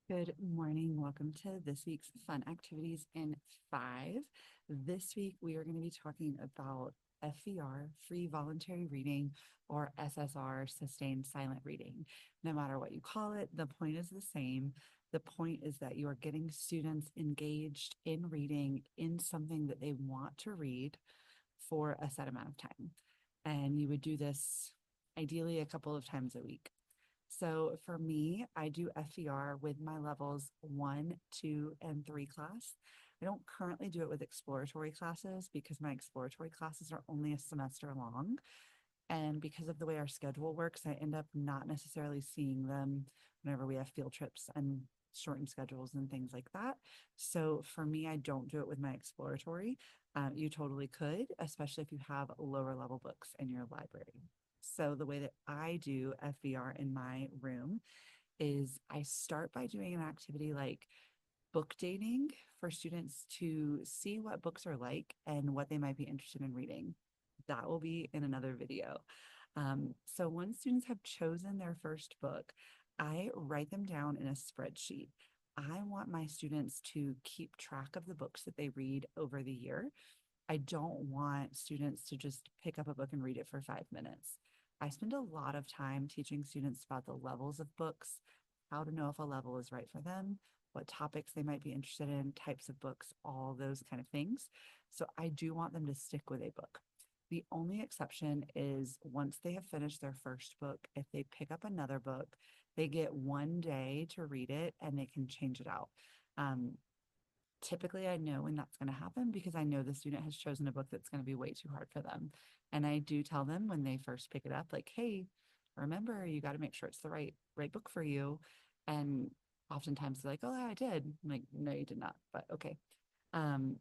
Good morning. Welcome to this week's Fun Activities in 5. This week, we are going to be talking about FVR, Free Voluntary Reading, or SSR, Sustained Silent Reading. No matter what you call it, the point is the same. The point is that you are getting students engaged in reading in something that they want to read for a set amount of time. And you would do this ideally a couple of times a week. So for me, I do FVR with my levels 1, 2, and 3 class. I don't currently do it with exploratory classes because my exploratory classes are only a semester long. And because of the way our schedule works, I end up not necessarily seeing them whenever we have field trips and shortened schedules and things like that. So for me, I don't do it with my exploratory. You totally could, especially if you have lower level books in your library. So the way that I do FVR in my room is I start by doing an activity like book dating for students to see what books are like and what they might be interested in reading. That will be in another video. So once students have chosen their first book, I write them down in a spreadsheet. I want my students to keep track of the books that they read over the year. I don't want students to just pick up a book and read it for 5 minutes. I spend a lot of time teaching students about the levels of books, how to know if a level is right for them, what topics they might be interested in, types of books, all those kind of things. So I do want them to stick with a book. The only exception is once they have finished their first book, if they pick up another book, they get 1 day to read it and they can change it out. Um, Typically I know when that's going to happen because I know the student has chosen a book that's going to be way too hard for them. And I do tell them when they first pick it up, like, hey, remember, you got to make sure it's the right book for you. And oftentimes they're like, oh, yeah, I did. I'm like, no, you did not, but okay.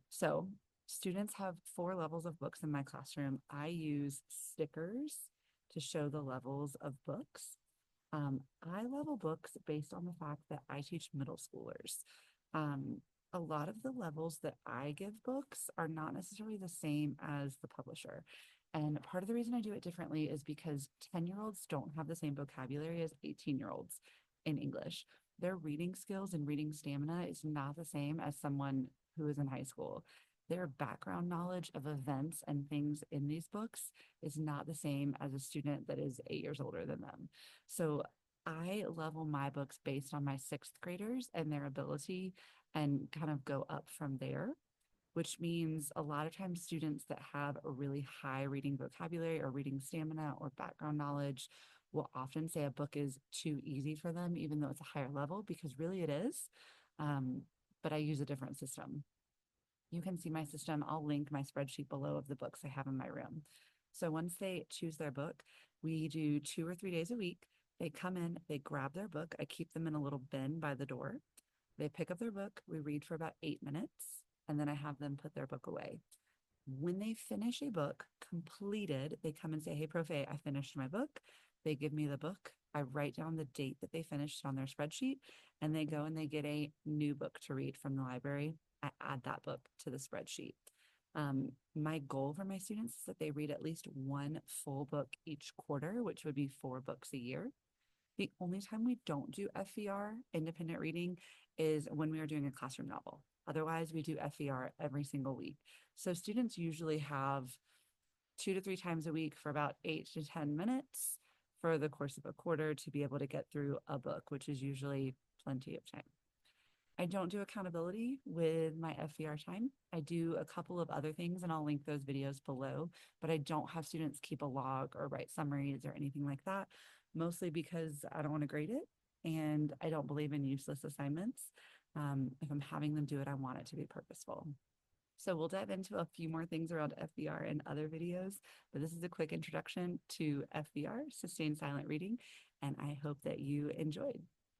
So students have 4 levels of books in my classroom. I use stickers to show the levels of books. I level books based on the fact that I teach middle schoolers. Um, a lot of the levels that I give books are not necessarily the same as the publisher. And part of the reason I do it differently is because 10-year-olds don't have the same vocabulary as 18-year-olds in English. Their reading skills and reading stamina is not the same as someone who is in high school. Their background knowledge of events and things in these books is not the same as a student that is 8 years older than them. So I level my books based on my sixth graders and their ability and kind of go up from there, which means a lot of times students that have a really high reading vocabulary or reading stamina or background knowledge will often say a book is too easy for them, even though it's a higher level, because really it is. Um, but I use a different system. You can see my system. I'll link my spreadsheet below of the books I have in my room. So once they choose their book, we do 2 or 3 days a week. They come in, they grab their book. I keep them in a little bin by the door. They pick up their book. We read for about 8 minutes, and then I have them put their book away. When they finish a book completed, they come and say, hey, Prof, I finished my book. They give me the book. I write down the date that they finished on their spreadsheet, and they go and they get a new book to read from the library. I add that book to the spreadsheet. My goal for my students is that they read at least one full book each quarter, which would be 4 books a year. The only time we don't do FVR, independent reading, is when we are doing a classroom novel. Otherwise, we do FVR every single week. So students usually have 2 to 3 times a week for about 8 to 10 minutes for the course of a quarter to be able to get through a book, which is usually plenty of time. I don't do accountability with my FVR time. I do a couple of other things, and I'll link those videos below, but I don't have students keep a log or write summaries or anything like that, mostly because I don't want to grade it and I don't believe in useless assignments. If I'm having them do it, I want it to be purposeful. So we'll dive into a few more things around FVR in other videos, but this is a quick introduction to FVR, Sustained Silent Reading, and I hope that you enjoyed.